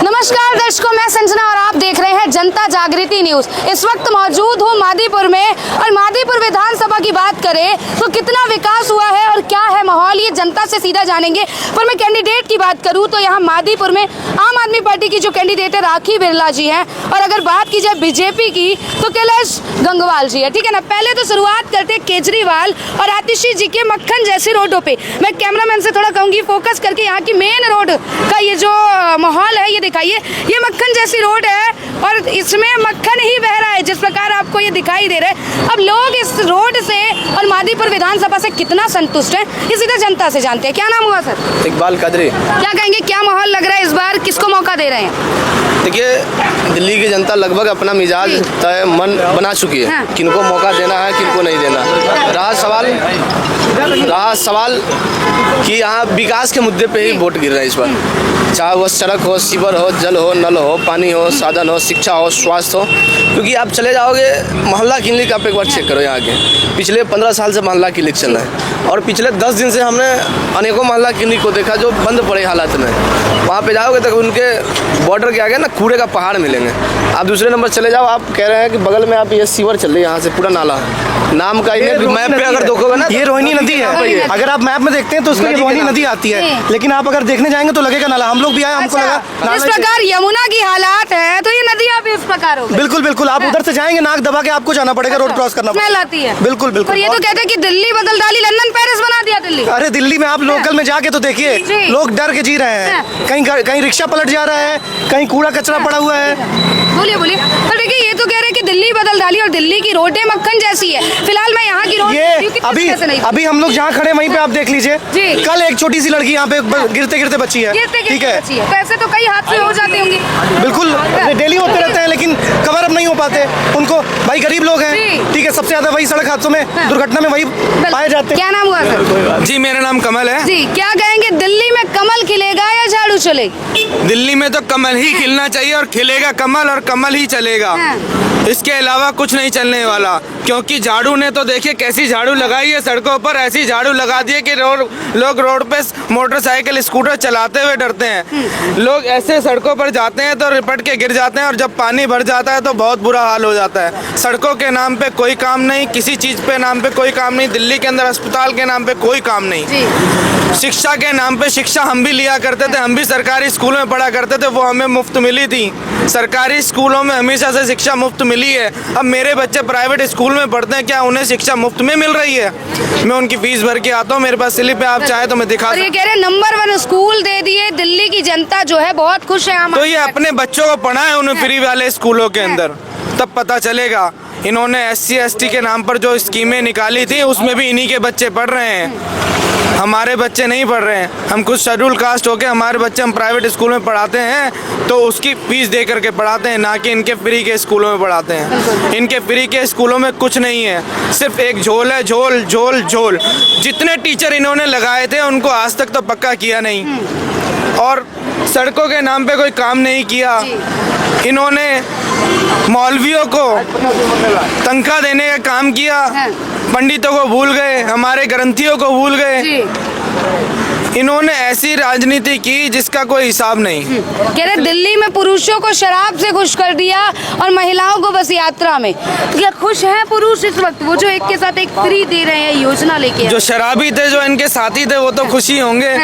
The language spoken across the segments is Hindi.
नमस्कार दर्शकों, मैं संजना और आप देख रहे हैं जनता जागृति न्यूज। इस वक्त मौजूद हूँ मादीपुर में और मादीपुर विधानसभा की बात करें तो कितना विकास हुआ है और क्या है माहौल, ये जनता से सीधा जानेंगे। पर मैं कैंडिडेट की बात करूँ तो यहाँ मादीपुर में आम आदमी पार्टी की जो कैंडिडेट है राखी बिरला जी हैं, और अगर बात की जाए बीजेपी की तो कैलाश गंगवाल जी है। ठीक है ना। पहले तो शुरुआत करते हैं केजरीवाल और आतिशी जी के मक्खन जैसी रोडों पे। मैं कैमरामैन से थोड़ा कहूँगी फोकस करके यहाँ की मेन रोड का ये जो माहौल है ये दिखाइए। ये मक्खन जैसी रोड है और इसमें मक्खन ही बह रहा है जिस प्रकार आपको ये दिखाई दे रहा है। अब लोग इस रोड से और मादीपुर विधानसभा से कितना संतुष्ट हैं ये सीधा जनता से जानते हैं। क्या नाम हुआ सर? इकबाल कादरी। क्या कहेंगे, क्या माहौल लग रहा है इस बार, किसको मौका दे रहे हैं? देखिए, दिल्ली की जनता लगभग अपना मिजाज तय मन बना चुकी है। हाँ। किनको मौका देना है, किनको नहीं देना। रहा सवाल कि यहाँ विकास के मुद्दे पे ही वोट गिर रहा है इस बार। चाहे वो सड़क हो, सीवर हो, जल हो, नल हो, पानी हो, साधन हो, शिक्षा हो, स्वास्थ्य हो। क्योंकि आप चले जाओगे मोहल्ला क्लिनिक, आप एक बार चेक करो यहाँ के। पिछले 15 साल से मोहल्ला क्लिनिक चल रहा है और पिछले 10 दिन से हमने अनेकों मोहल्ला क्लिनिक को देखा जो बंद पड़े हालात में। वहाँ पे जाओगे तो उनके बॉर्डर के आगे ना कूड़े का पहाड़ मिलेंगे। आप दूसरे नंबर चले जाओ, आप कह रहे हैं कि बगल में आप ये सीवर चल रही है, यहाँ से पूरा नाला नाम का मैप पे अगर देखोगे ना, ये रोहिणी नदी है। अगर आप मैप में देखते हैं तो उसमें रोहिणी नदी आती है, लेकिन आप अगर देखने जाएंगे तो लगेगा नाला। हम लोग भी आए, हमको लगा इस प्रकार यमुना की हालात है तो ये नदियाँ भी इस प्रकार हो गई। बिल्कुल बिल्कुल। आप उधर से जाएंगे, नाक दबा के आपको जाना पड़ेगा, रोड क्रॉस करना स्मेल आती है। बिल्कुल बिल्कुल। और ये तो कहते हैं कि दिल्ली बदल डाली, लंदन पेरिस बना दिया दिल्ली। अरे दिल्ली में आप लोकल में जाके तो देखिए, लोग डर के जी रहे हैं। कहीं रिक्शा पलट जा रहा है, कहीं कूड़ा कचरा पड़ा हुआ है। बोलिए बोलिए। पर देखिए, ये तो कह रहे हैं कि दिल्ली बदल डाली और दिल्ली की रोडें मक्खन जैसी है। फिलहाल मैं यहाँ की रोड ये अभी हम लोग जहाँ खड़े वहीं पे आप देख लीजिए। कल एक छोटी सी लड़की यहाँ पे गिरते गिरते बची है। ठीक है, पैसे तो कई हादसे हो जाते होंगे। बिल्कुल, डेली होते रहते हैं लेकिन कवर अप नहीं हो पाते उनको। भाई गरीब लोग हैं, ठीक है, सबसे ज्यादा वही सड़क हादसों में, दुर्घटना में वही पाए जाते हैं। क्या नाम हुआ सर? जी, मेरा नाम कमल है। जी, क्या कहेंगे, दिल्ली में कमल खिलेगा या झाड़ू चलेगी? दिल्ली में तो कमल ही खिलना चाहिए और खिलेगा कमल और कमल ही चलेगा। इसके अलावा कुछ नहीं चलने वाला, क्योंकि झाड़ू ने तो देखिए कैसी झाड़ू लगाई है सड़कों पर। ऐसी झाड़ू लगा दी है कि लोग रोड पे मोटरसाइकिल स्कूटर चलाते हुए डरते हैं। लोग ऐसे सड़कों पर जाते हैं तो रिपट के गिर जाते हैं और जब पानी भर जाता है तो बहुत बुरा हाल हो जाता है। सड़कों के नाम पे कोई काम नहीं, किसी चीज़ पे नाम पे कोई काम नहीं। दिल्ली के अंदर अस्पताल के नाम पे कोई काम नहीं। शिक्षा के नाम पे शिक्षा हम भी लिया करते थे, हम भी सरकारी स्कूलों में पढ़ा करते थे, वो हमें मुफ्त मिली थी। सरकारी स्कूलों में हमेशा से शिक्षा मुफ्त मिली है। अब मेरे बच्चे प्राइवेट स्कूल में पढ़ते हैं, क्या उन्हें शिक्षा मुफ्त में मिल रही है? मैं उनकी फीस भर के आता हूँ, मेरे पास स्लिप है, आप चाहे तो मैं दिखा सकता हूँ। ये कह रहे नंबर 1 स्कूल दे दिए, दिल्ली की जनता जो है बहुत खुश है। तो ये अपने बच्चों को पढ़ाएं उन्हें फ्री वाले स्कूलों के अंदर, तब पता चलेगा। इन्होंने SC ST के नाम पर जो स्कीमें निकाली थी उसमें भी इन्हीं के बच्चे पढ़ रहे हैं, हमारे बच्चे नहीं पढ़ रहे हैं। हम कुछ शेड्यूल कास्ट होके हमारे बच्चे हम प्राइवेट स्कूल में पढ़ाते हैं तो उसकी फीस दे करके पढ़ाते हैं, ना कि इनके फ्री के स्कूलों में पढ़ाते हैं। इनके फ्री के स्कूलों में कुछ नहीं है, सिर्फ एक झोल है, झोल झोल झोल। जितने टीचर इन्होंने लगाए थे उनको आज तक तो पक्का किया नहीं, और सड़कों के नाम पे कोई काम नहीं किया। इन्होंने मौलवियों को तनख्वाह देने का काम किया, पंडितों को भूल गए, हमारे ग्रंथियों को भूल गए। इन्होंने ऐसी राजनीति की जिसका कोई हिसाब नहीं। कह रहे दिल्ली में पुरुषों को शराब से खुश कर दिया और महिलाओं को बस यात्रा में। तो क्या खुश हैं पुरुष इस वक्त, वो जो एक के साथ एक फ्री दे रहे हैं योजना लेके? जो शराबी थे, जो इनके साथी थे, वो तो खुशी होंगे।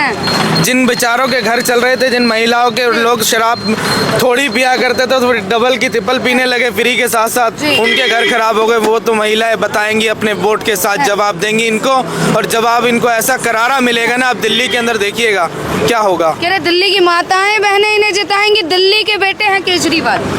जिन बेचारों के घर चल रहे थे, जिन महिलाओं के लोग शराब थोड़ी पिया करते थे तो डबल की ट्रिपल पीने लगे फ्री के साथ साथ, उनके घर खराब हो गए। वो तो महिलाएं बताएंगी, अपने वोट के साथ जवाब देंगी इनको, और जवाब इनको ऐसा करारा मिलेगा ना, आप दिल्ली के अंदर देखिएगा क्या होगा। कह रहे दिल्ली की माताएं बहनें इन्हें जिताएंगी, दिल्ली के बेटे हैं केजरीवाल।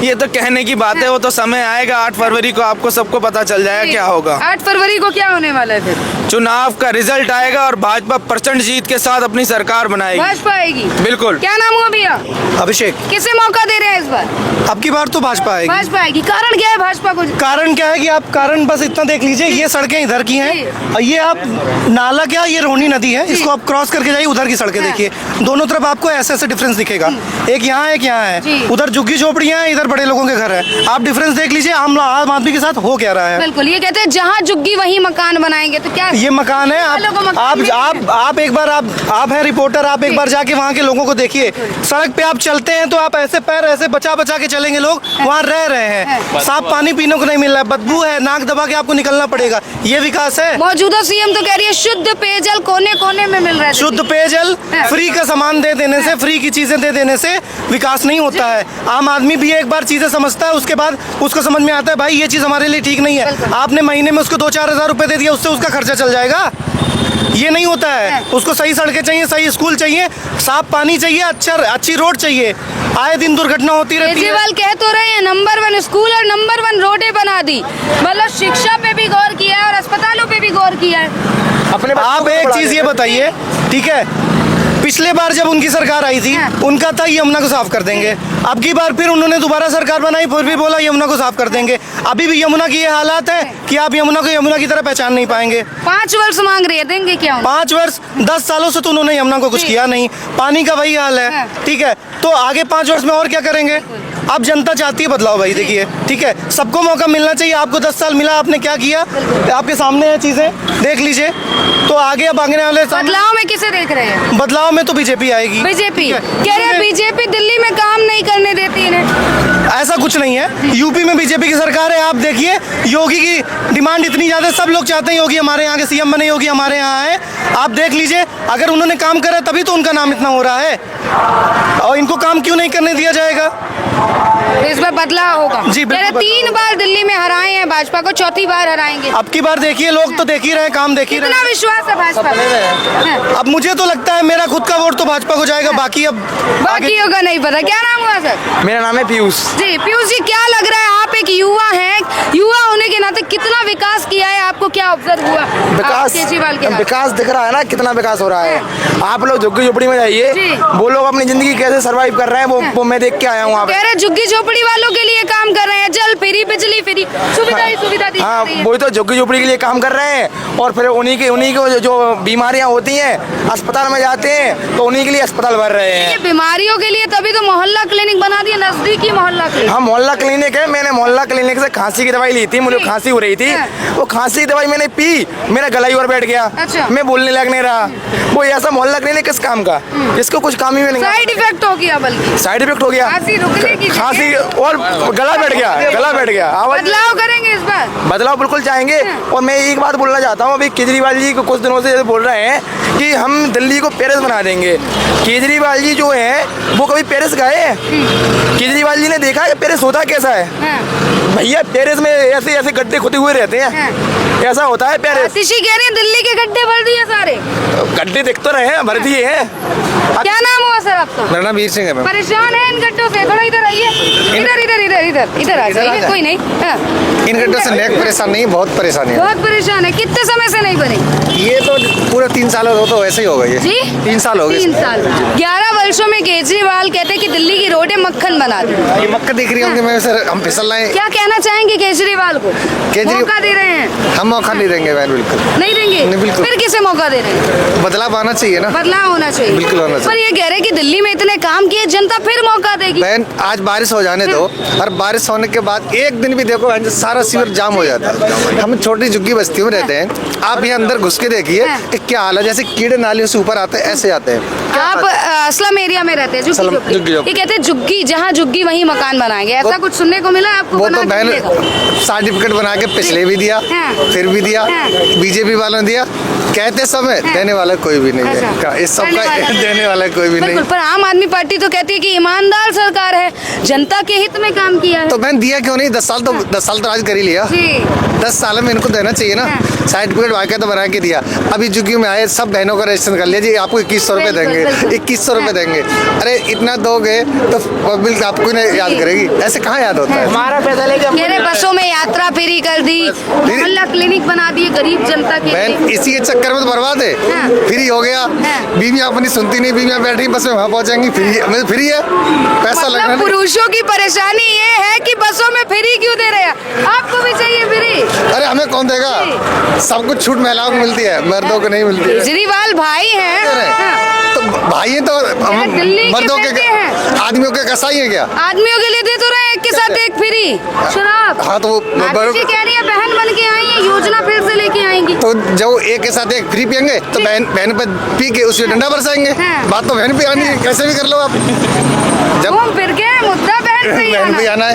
ये तो कहने की बात है, वो तो समय आएगा 8 फरवरी को आपको सबको पता चल जाएगा क्या होगा। 8 फरवरी को क्या होने वाला है फिर? चुनाव का रिजल्ट आएगा और भाजपा प्रचंड जीत के साथ अपनी सरकार बनाएगी। भाजपा आएगी, बिल्कुल। क्या नाम हुआ भैया? अभिषेक। किसे मौका दे रहे हैं इस बार? अब की बार तो भाजपा आएगी। भाजपा आएगी। कारण क्या है भाजपा को? कारण क्या है कि आप कारण बस इतना देख लीजिए, ये सड़कें इधर की हैं और ये आप नाला क्या, ये रोहिणी नदी है, इसको आप क्रॉस करके जाइए, उधर की सड़कें देखिए, दोनों तरफ आपको ऐसे ऐसे डिफरेंस दिखेगा। एक यहाँ है, उधर झुग्गी झोपड़ियाँ हैं, इधर बड़े लोगों के घर है। आप डिफरेंस देख लीजिए आम आदमी के साथ हो क्या रहा है। बिल्कुल, ये कहते हैं जहाँ झुग्गी वहीं मकान बनाएंगे, तो क्या ये मकान है। आप एक बार आप हैं रिपोर्टर, आप एक बार जाके वहाँ के लोगों को देखिए। सड़क पे आप चलते हैं तो आप ऐसे पैर ऐसे बचा बचा के चलेंगे, लोग वहाँ रह रहे हैं, साफ पानी पीने को नहीं मिल रहा है, बदबू है, नाक दबा के आपको निकलना पड़ेगा। ये विकास है? मौजूदा सीएम तो कह रही है शुद्ध पेयजल कोने कोने में मिल रहा है। शुद्ध पेयजल फ्री का सामान दे देने से, फ्री की चीजें दे देने से विकास नहीं होता है। आम आदमी भी एक बार चीजें समझता है, उसके बाद उसको समझ में आता है भाई ये चीज हमारे लिए ठीक नहीं है। आपने महीने में उसको 2-4 हज़ार रुपए दे दिया, उससे उसका खर्चा चल जाएगा? ये नहीं होता है। उसको सही सड़कें चाहिए, सही स्कूल चाहिए, साफ पानी चाहिए, अच्छी रोड चाहिए। आए दिन दुर्घटना होती रहती है। केजरीवाल कह तो रहे हैं नंबर 1 स्कूल और नंबर 1 रोडें बना दी, मतलब शिक्षा पे भी गौर किया है और अस्पतालों पे भी गौर किया है। आप एक चीज ये बताइए, ठीक है, पिछले बार जब उनकी सरकार आई थी उनका था यमुना को साफ कर देंगे, अब की बार फिर उन्होंने दोबारा सरकार बनाई, फिर भी बोला यमुना को साफ कर देंगे। अभी भी यमुना की ये हालात है कि आप यमुना को यमुना की तरह पहचान नहीं पाएंगे। 5 वर्ष मांग रही है, देंगे क्या? 5 वर्ष, 10 सालों से तो उन्होंने यमुना को कुछ किया नहीं, पानी का वही हाल है, ठीक है, तो आगे 5 वर्ष में और क्या करेंगे? अब जनता चाहती है बदलाव भाई, देखिए, ठीक है, सबको मौका मिलना चाहिए। आपको 10 साल मिला, आपने क्या किया? आपके सामने है चीजें, देख लीजिए। तो आगे अब आगे वाले बदलाव में किसे देख रहे हैं? बदलाव में तो बीजेपी आएगी। बीजेपी कह रहे हैं बीजेपी दिल्ली में काम नहीं करने देती इन्हें। ऐसा कुछ नहीं है, यूपी में बीजेपी की सरकार है। आप देखिए योगी की डिमांड इतनी ज्यादा, सब लोग चाहते हैं योगी हमारे यहाँ के सीएम बने, योगी हमारे यहाँ आए। आप देख लीजिए, अगर उन्होंने काम करा तभी तो उनका नाम इतना हो रहा है, और इनको काम क्यों नहीं करने दिया जाएगा? इस बार बदलाव होगा जी, बिल्कुल। 3 बार दिल्ली में हराए हैं भाजपा को, 4थी बार हराएंगे। अब की बार देखिए, लोग तो देख ही रहे हैं, काम देख ही रहे कितना हैं। विश्वास है भाजपा पे? अब मुझे तो लगता है मेरा खुद का वोट तो भाजपा को जाएगा, बाकी अब बाकी होगा नहीं पता। क्या नाम हुआ सर? मेरा नाम है पीयूष जी। पीयूष जी, क्या लग रहा है, आप एक युवा हैं, युवा होने के नाते कितना विकास किया है, आपको क्या ऑब्जर्व हुआ केजरीवाल के बाद? विकास दिख रहा है ना, कितना विकास हो रहा है। आप लोग झुग्गी झोपड़ी में जाइए, वो लोग अपनी जिंदगी कैसे सरवाइव कर रहे हैं, वो मैं देख के आया हूँ वहाँ पे। कह रहे झुग्गी झोपड़ी वालों के लिए काम कर रहे हैं, जल फ्री, बिजली फ्री, सुविधा दी हाँ, जा रही है। वही तो झुग्गी झोपड़ी के लिए काम कर रहे हैं, और फिर उन्हीं के जो बीमारियाँ होती हैं, अस्पताल में जाते हैं तो उन्हीं के लिए अस्पताल भर रहे हैं। ये बीमारियों के लिए तभी तो मोहल्ला क्लिनिक बना दिया, नजदीकी मोहल्ला क्लिनिक। हाँ, मोहल्ला क्लिनिक है। मैंने मोहल्ला क्लिनिक से खांसी की दवाई ली थी, मुझे खांसी हो रही थी, वो खांसी की दवाई मैंने पी, मेरा गला ही और बैठ गया, अच्छा। मैं बोलने लग नहीं रहा। वो ऐसा मोहल्ला क्लिनिक किस काम का, जिसको कुछ काम ही नहीं। साइड इफेक्ट हो गया, बल्कि साइड इफेक्ट हो गया, खांसी रुकने की खांसी और गला बैठ गया, आवाज। बदलाव करेंगे इस बार? बदलाव बिल्कुल चाहेंगे। और मैं एक बात बोलना चाहता हूँ, अभी केजरीवाल जी कुछ दिनों से बोल रहे हैं कि हम दिल्ली को पेरिस बना देंगे। केजरीवाल जी जो है वो कभी पेरिस गए? केजरीवाल जी ने देखा है पेरिस होता कैसा है? भैया, पेरिस में ऐसे ऐसे गड्ढे खुदे हुए रहते हैं, ऐसा होता है पेरिस। आतिशी कह रही है दिल्ली के गड्ढे भर दिए सारे। गड्ढे दिख तो रहे हैं, भर दिए हैं। क्या नाम हुआ सर आपका? मेरा नाम वीर सिंह है। परेशान है इन गड्ढों से? थोड़ा इधर आइए, इधर आ जाइए, कोई नहीं। इन गड्ढों से नेक परेशान नहीं, बहुत परेशानी है। बहुत परेशान है। कितने समय से नहीं बनी? ये तो पूरे 3 साल हो तो ऐसे ही हो गई है जी, 3 साल हो गए। 3 साल। 11 वर्षों में केजरीवाल कहते हैं कि दिल्ली की रोडें मक्खन बना दी। ये मक्का दिख रही होंगी, मैं सर हम फिसल रहे हैं। क्या कहना चाहेंगे केजरीवाल को? मौका दे रहे हैं? हम मौका नहीं देंगे बहन, बिल्कुल नहीं देंगे। नहीं, बिल्कुल। फिर किसे मौका दे रहे हैं? बदलाव आना चाहिए ना, बदलाव होना चाहिए, बिल्कुल होना चाहिए। पर ये कह रहे हैं कि दिल्ली में इतने काम किए, जनता फिर मौका देगी। बहन आज बारिश हो जाने दो, और बारिश होने के बाद एक दिन भी देखो सारा सीवर जाम हो जाता है। हम छोटी झुग्गी बस्तियों में रहते हैं, आप यहाँ अंदर घुस के देखिए कि क्या हाल है, जैसे कीड़े नालियों से ऊपर आते हैं, ऐसे आते हैं। आप स्लम एरिया में रहते हैं, झुग्गी। ये कहते हैं झुग्गी जहाँ झुग्गी वहीं मकान बनाएंगे, ऐसा कुछ सुनने को मिला आपको? वो तो बहन सर्टिफिकेट बना के पिछले भी दिया, फिर भी दिया, बीजेपी वालों ने दिया, कहते सब है, देने वाला कोई भी नहीं है। इस सब का देने वाला कोई भी नहीं। पर आम आदमी पार्टी तो कहती है कि ईमानदार सरकार है, जनता के हित में काम किया है। तो बहन दिया क्यों नहीं? 10 साल तो राज कर ही लिया। 10 साल में इनको देना चाहिए ना, सर्टिफिकेट वाकई तो बना के दिया। अभी झुग्गी में आए सब बहनों का रजिस्ट्रेशन कर लिया जी, आपको 2100 रुपए देंगे, 2100 रुपए देंगे। अरे इतना दोगे तो पब्लिक आपको नहीं याद करेगी, ऐसे कहाँ याद होता है? हमारा पैसा लेके मेरे बसों में यात्रा फ्री कर दी, मोहल्ला क्लिनिक बना दिए गरीब जनता के लिए। बहन इसी के चक्कर में तो बर्बाद है। फ्री हो गया, बीवियां अपनी सुनती नहीं, बीवियां बैठ रही बस में, वहाँ पहुंचेंगी, फ्री है, पैसा लगना नहीं। पुरुषों की परेशानी ये है कि बसों में फ्री क्यों दे रहे हैं? आपको भी चाहिए फ्री? अरे हमें कौन देगा? सब कुछ छूट महिलाओं को मिलती है, मर्दों को नहीं मिलती है। केजरीवाल भाई हैं। हाँ। तो भाई हैं तो हम दिल्ली के मर्दों बेटे हैं। आदमियों के कसाई है क्या? आदमियों के लिए दे तो रहे एक के साथ एक फ्री शराब। हाँ तो आदित्य कह रही है बहन बन के आई है, योजना फिर से लेके आएंगी। तो जब एक के साथ एक फ्री पियेंगे तो बहन पे पी के उससे डंडा बरसाएंगे। हाँ। बात तो बहन पे आनी है, कैसे भी कर लो आप। जब घूम फिर के मुद्दा बहन पे आना है।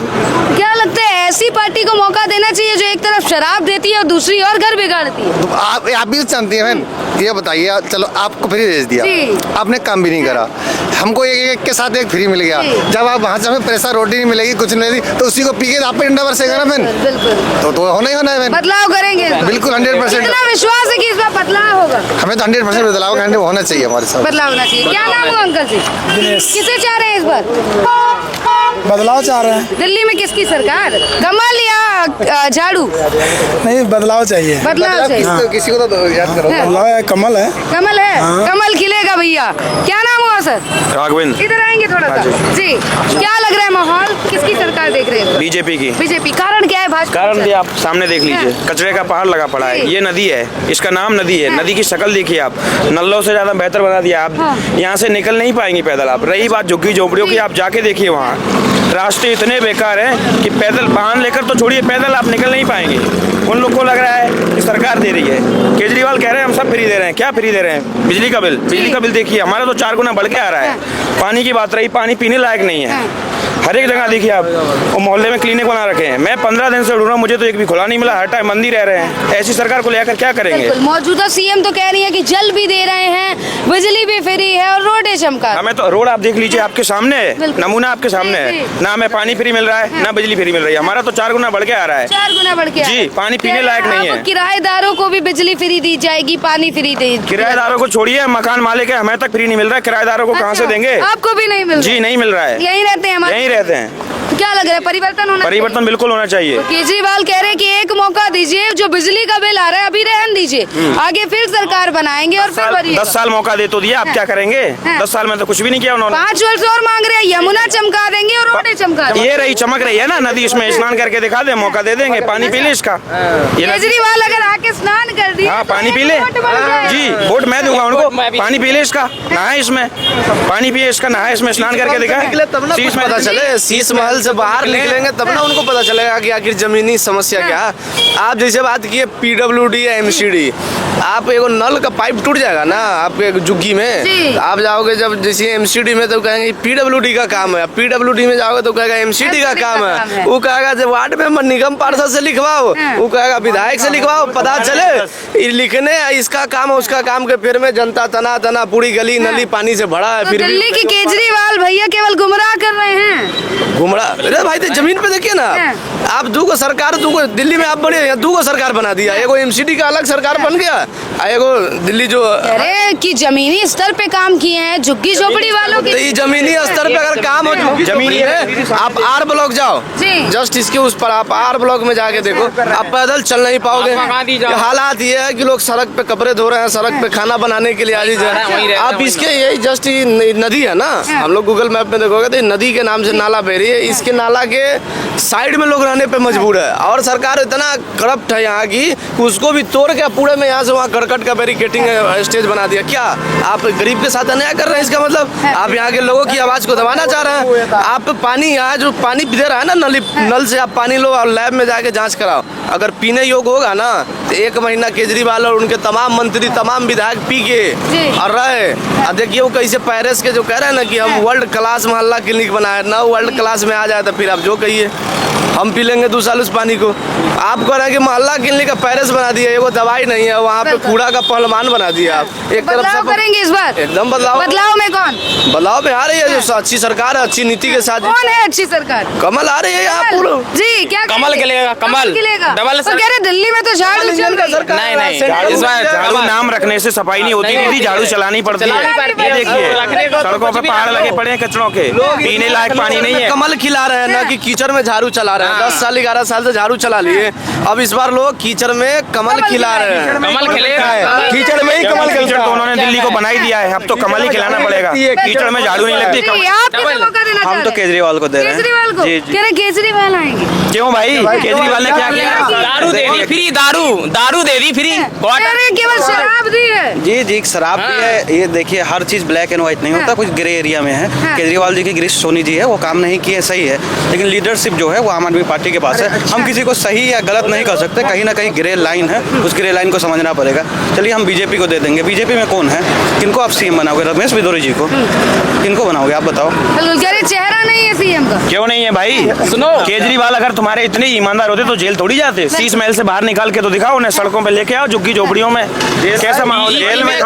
क्या लगता है ऐसी पार्टी को मौका देना चाहिए जो एक तरफ शराब देती है और दूसरी और घर बिगाड़ती है? तो आप भी जानती हैं बहन, ये बताइए, चलो आपको फ्री दे दिया, जी। आपने काम भी नहीं करा, हमको एक के साथ एक फ्री मिल गया। जी। जब आप वहाँ से हमें पैसा रोटी नहीं मिलेगी, कुछ नहीं मिलेगी, तो उसी को पी के आप पे डंडा बरसेगा ना बहन। बिल्कुल तो होना ही होना है बहन। बदलाव करेंगे इस बार। बिल्कुल 100%। कितना विश्वास है कि इस बार बदलाव होगा? हमें तो 100% बदलाव होना चाहिए हमारे साथ। बदलाव होना चाहिए। क्या नाम हुआ अंकल जी? किसे चाह रहे हैं इस बार? बदलाव चाह रहे हैं। दिल्ली में किसकी सरकार, कमल या झाड़ू? नहीं, बदलाव चाहिए। बदलाव चाहिए। किसी को तो याद करो। बदलाव है, कमल है। कमल है। कमल खिलेगा भैया। क्या नाम हुआ सर? राघवेंद्र। इधर आएंगे थोड़ा सा जी। क्या लग रहा है माहौल, किसकी सरकार देख रहे हैं? बीजेपी की। बीजेपी। कारण क्या है भाजपा? कारण भी आप सामने देख लीजिए, कचरे का पहाड़ लगा पड़ा है। ये नदी है, इसका नाम नदी है। नदी की शक्ल देखिए आप, नल्लों से ज्यादा बेहतर बना दिया आप। यहाँ से निकल नहीं पाएंगी पैदल आप। रही बात झुग्गी झोपड़ियों की, आप जाके देखिए वहाँ रास्ते इतने बेकार हैं कि पैदल वाहन लेकर तो छोड़िए, पैदल आप निकल नहीं पाएंगे। उन लोग को लग रहा है कि सरकार दे रही है। केजरीवाल कह रहे हैं हम सब फ्री दे रहे हैं। क्या फ्री दे रहे हैं? बिजली का बिल देखिए, हमारा तो 4 गुना बढ़ के आ रहा है। पानी की बात रही, पानी पीने लायक नहीं है। हर एक जगह देखिए आप, वो मोहल्ले में क्लिनिक बना रखे हैं। मैं 15 दिन से ढूंढ रहा हूं, मुझे तो एक भी खुला नहीं मिला। हर टाइम बंद ही रह रहे हैं। ऐसी सरकार को लेकर क्या करेंगे? बिल्कुल। मौजूदा सीएम तो कह रही है कि जल भी दे रहे हैं, बिजली भी फ्री है और रोडें चमका। हमें तो रोड आप देख लीजिए, आपके सामने है, नमूना आपके सामने है। ना हमें पानी फ्री मिल रहा है, ना बिजली फ्री मिल रही है। हमारा तो 4 गुना बढ़ के आ रहा है। 4 गुना बढ़ के जी, पानी पीने लायक नहीं है। किराएदारों को भी बिजली फ्री दी जाएगी, पानी फ्री दी। किराएदारों को छोड़िए, मकान मालिक है, हमें तक फ्री नहीं मिल रहा है। किराएदारों को कहाँ से देंगे? आपको भी नहीं मिल रहा? जी नहीं मिल रहा है। यहीं रहते हैं हमारे? यहीं रहते हैं। क्या लग रहा है परिवर्तन होना? परिवर्तन बिल्कुल होना चाहिए। केजरीवाल कह रहे हैं कि एक मौका दीजिए, जो बिजली का बिल आ रहा है अभी रहन दीजिए, आगे फिर सरकार बनाएंगे और फिर भरिएगा। 10 साल मौका दे तो दिया, आप क्या करेंगे? 10 साल में तो कुछ भी नहीं किया उन्होंने। 5 वर्ष और मांग रहे हैं, यमुना चमका देंगे और रोडें चमका देंगे। ये रही चमक रही है ना नदी, इसमें स्नान करके दिखा दे, मौका दे देंगे। पानी पी ले इसका। केजरीवाल अगर आके स्नान कर दिए, हाँ पानी पी ले जी, वोट मैं दूंगा उनको। पानी पी ले इसका, नहाए इसमें, पानी पिए इसका, नहाए इसमें, स्नान करके दिखाए। तब ना कुछ पता चले। शीश महल से बाहर निकलेंगे तब ना उनको पता चलेगा कि आखिर जमीनी समस्या क्या है। आप जैसे बात किए PWD या MCD, आप एगो नल का पाइप टूट जाएगा ना आपके जुग्गी में, आप जाओगे जब जैसे MCD में तो कहेंगे PWD का काम है, PWD में जाओगे तो कहेगा MCD का काम है। वो कहेगा जब वार्ड में निगम पार्षद से लिखवाओ, वो कहेगा विधायक से लिखवाओ। पता चले लिखने इसका काम उसका काम के फिर में जनता तना तना पूरी गली नली पानी से भरा है। फिर दिल्ली की केजरीवाल भैया केवल गुमराह कर रहे हैं। घुमड़ा। अरे भाई तो जमीन पे देखिए ना, आप दूगो सरकार, दूगो दिल्ली में आप बड़े दूगो सरकार बना दिया। एगो MCD का अलग सरकार बन गया, एगो दिल्ली जो अरे कि जमीनी स्तर पे काम किए हैं झुग्गी झोपड़ी वालों तो के। ये जमीनी स्तर पे अगर काम हो जमीनी है, आप R ब्लॉक जाओ जी। जस्ट इसके उस पर आप R ब्लॉक में जाके देखो, आप पैदल चल नहीं पाओगे। ये हालात ये है कि लोग सड़क पे कपड़े धो रहे हैं, सड़क पे खाना बनाने के लिए आ जाए। आप इसके यही जस्ट नदी है ना, हम लोग गूगल मैप में देखोगे तो नदी के नाम से नाला बह रही है। इसके नाला के साइड में लोग रहने पे मजबूर है और सरकार इतना करप्ट है यहाँ की, उसको भी तोड़ के पूरे में यहाँ से वहाँ करकट का बैरिकेटिंग स्टेज बना दिया। क्या आप गरीब के साथ अन्याय कर रहे हैं? इसका मतलब आप यहाँ के लोगों की आवाज को दबाना चाह रहे हैं। आप पानी यहाँ जो पानी दे रहा है ना नल से, आप पानी लो और लैब में जाके जांच कराओ। अगर पीने योग्य होगा ना तो 1 महीना केजरीवाल और उनके तमाम मंत्री तमाम विधायक पी के और रहे। अब देखिए वो कैसे पेरिस के जो कह रहे हैं ना कि हम वर्ल्ड क्लास मोहल्ला क्लिनिक बनाए ना, वर्ल्ड क्लास में आ जाए तो फिर आप जो कहिए हम पी लेंगे 2 साल उस पानी को। आप कह रहे हैं कि मोहल्ला क्लिनिक का पेरिस बना दिया, वो दवाई नहीं है, वहाँ पे कूड़ा का पहलवान बना दिया आप। एक तरफ बदलाव करेंगे इस बार? एकदम बदलाव में कौन बदलाव में आ रही है जो अच्छी सरकार है, अच्छी नीति के साथ। कौन है अच्छी सरकार? कमल आ रही है यहाँ पूरा जी। क्या कमल खिलेगा, कमल डबल कह रहे दिल्ली में तो झाड़ू चल रही है। नहीं इस बार झाड़ू नाम रखने से सफाई नहीं होती, दीदी झाड़ू चलानी पड़ती है। ये देखिए सड़कों पे पहाड़ लगे पड़े हैं कचरों के, पीने लायक पानी नहीं है। कमल खिला रहे हैं ना कि कीचड़ में झाड़ू चला रहे हैं। 10 साल 11 साल से झाड़ू चला लिए, अब इस बार लोग कीचड़ में कमल खिला रहे हैं। कमल खिलेगा, कीचड़ में ही कमल कीचड़ खिलता तो है। उन्होंने दिल्ली को बना ही दिया है, अब तो कमल ही खिलाना पड़ेगा। कीचड़ में झाड़ू नहीं लगती। जी, आप किसे मौका देना चाह हम तो रहे हैं? केजरीवाल को दे रहे हैं। केजरीवाल को जी, जी। कह रहे केजरीवाल आएंगे। क्यों भाई, केजरीवाल ने क्या किया? दारू दे दी फ्री, दारू दे दी फ्री। कह रहे केवल शराब दी है। जी जी, शराब भी है। ये देखिए, हर चीज ब्लैक एंड व्हाइट नहीं होता, कुछ ग्रे एरिया में है। केजरीवाल जी की गिरीश सोनी जी है, वो काम नहीं किए, सही है, लेकिन लीडरशिप जो है वो आम आदमी पार्टी के पास है। हम किसी को सही या गलत नहीं कर सकते, कहीं ना कहीं ग्रे लाइन है, उस ग्रे लाइन को समझना पड़ेगा। चलिए हम बीजेपी को दे देंगे। बीजेपी में कौन है, किनको आप सीएम बनाओगे? रमेश बिदोरी जी को किनको बनाओगे आप बताओ? बिल्कुल, कह रहे चेहरा नहीं है सीएम का। क्यों नहीं है भाई? सुनो, केजरीवाल अगर तुम्हारे इतने ईमानदार होते तो जेल थोड़ी जाते। 30 महल से बाहर निकाल के तो दिखाओ उन्हें, सड़कों पे लेके आओ, झुग्गी झोपड़ियों में। कैसा माहौल जेल में?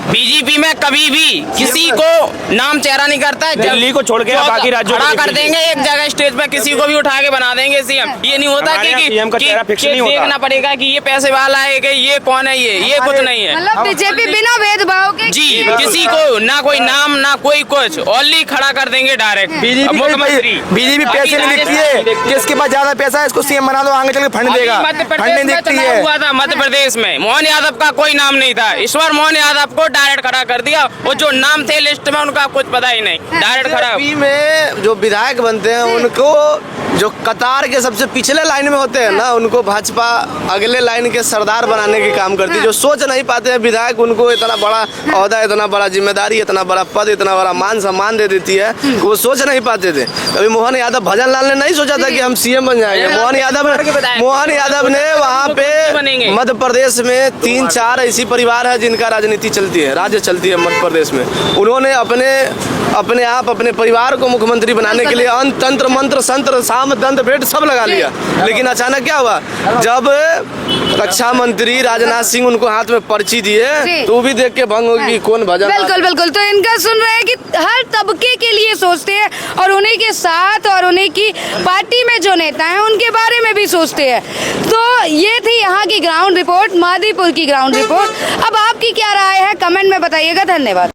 बीजेपी में कभी भी किसी को नाम चेहरा नहीं करता है। दिल्ली को छोड़ के बाकी राज्यों खड़ा को कर देंगे एक जगह स्टेज पे, किसी को भी उठा के बना देंगे सीएम। ये नहीं होता हमारे यहाँ सीएम का चेहरा फिक्स नहीं होता। देखना पड़ेगा कि ये पैसे वाला है कि ये कौन है, ये कुछ नहीं है। मतलब बीजेपी बिना भेदभाव के जी, किसी को ना कोई नाम ना कोई कुछ, ओनली खड़ा कर देंगे डायरेक्ट मुख्यमंत्री। बीजेपी पैसे नहीं दिखती है, किसके पास ज्यादा पैसा है इसको सीएम बना दो, आगे चल के फंड देगा। मध्य फंड प्रदेश नहीं में दिखती चुनाव है। हुआ था, मध्य प्रदेश में मोहन यादव का कोई नाम नहीं था। ईश्वर मोहन यादव को डायरेक्ट खड़ा कर दिया, और जो नाम थे लिस्ट में उनका कुछ पता ही नहीं, डायरेक्ट खड़ा। यूपी में जो विधायक बनते हैं उनको, जो कतार के सबसे पिछले लाइन में होते हैं ना, उनको भाजपा अगले लाइन के सरदार बनाने के काम करती है। जो सोच नहीं पाते हैं विधायक, उनको इतना बड़ा ओहदा, इतना बड़ा जिम्मेदारी, इतना बड़ा पद, इतना बड़ा मान सम्मान दे देती है, वो सोच नहीं पाते थे। कभी मोहन यादव, भजन लाल ने नहीं सोचा था कि हम सीएम बन जाएंगे। मोहन यादव ने वहाँ पे मध्य प्रदेश में 3-4 ऐसी परिवार है जिनका राजनीति चलती है, राज्य चलती है मध्य प्रदेश में। उन्होंने अपने आप अपने परिवार को मुख्यमंत्री बनाने के लिए तंत्र मंत्र संत्र साम दंत भेंट सब लगा लिया, लेकिन अचानक क्या हुआ, जब रक्षा मंत्री राजनाथ सिंह उनको हाथ में पर्ची दिए तो वो भी देख के भंग होगी कौन भजन। बिल्कुल बिल्कुल, तो इनका सुन रहे हैं कि हर तबके के लिए सोचते हैं, और उन्हीं के साथ और उन्हीं की पार्टी में जो नेता हैं उनके बारे में भी सोचते हैं। तो ये थी यहाँ की ग्राउंड रिपोर्ट, मादीपुर की ग्राउंड रिपोर्ट। अब आपकी क्या राय है कमेंट में बताइएगा। धन्यवाद।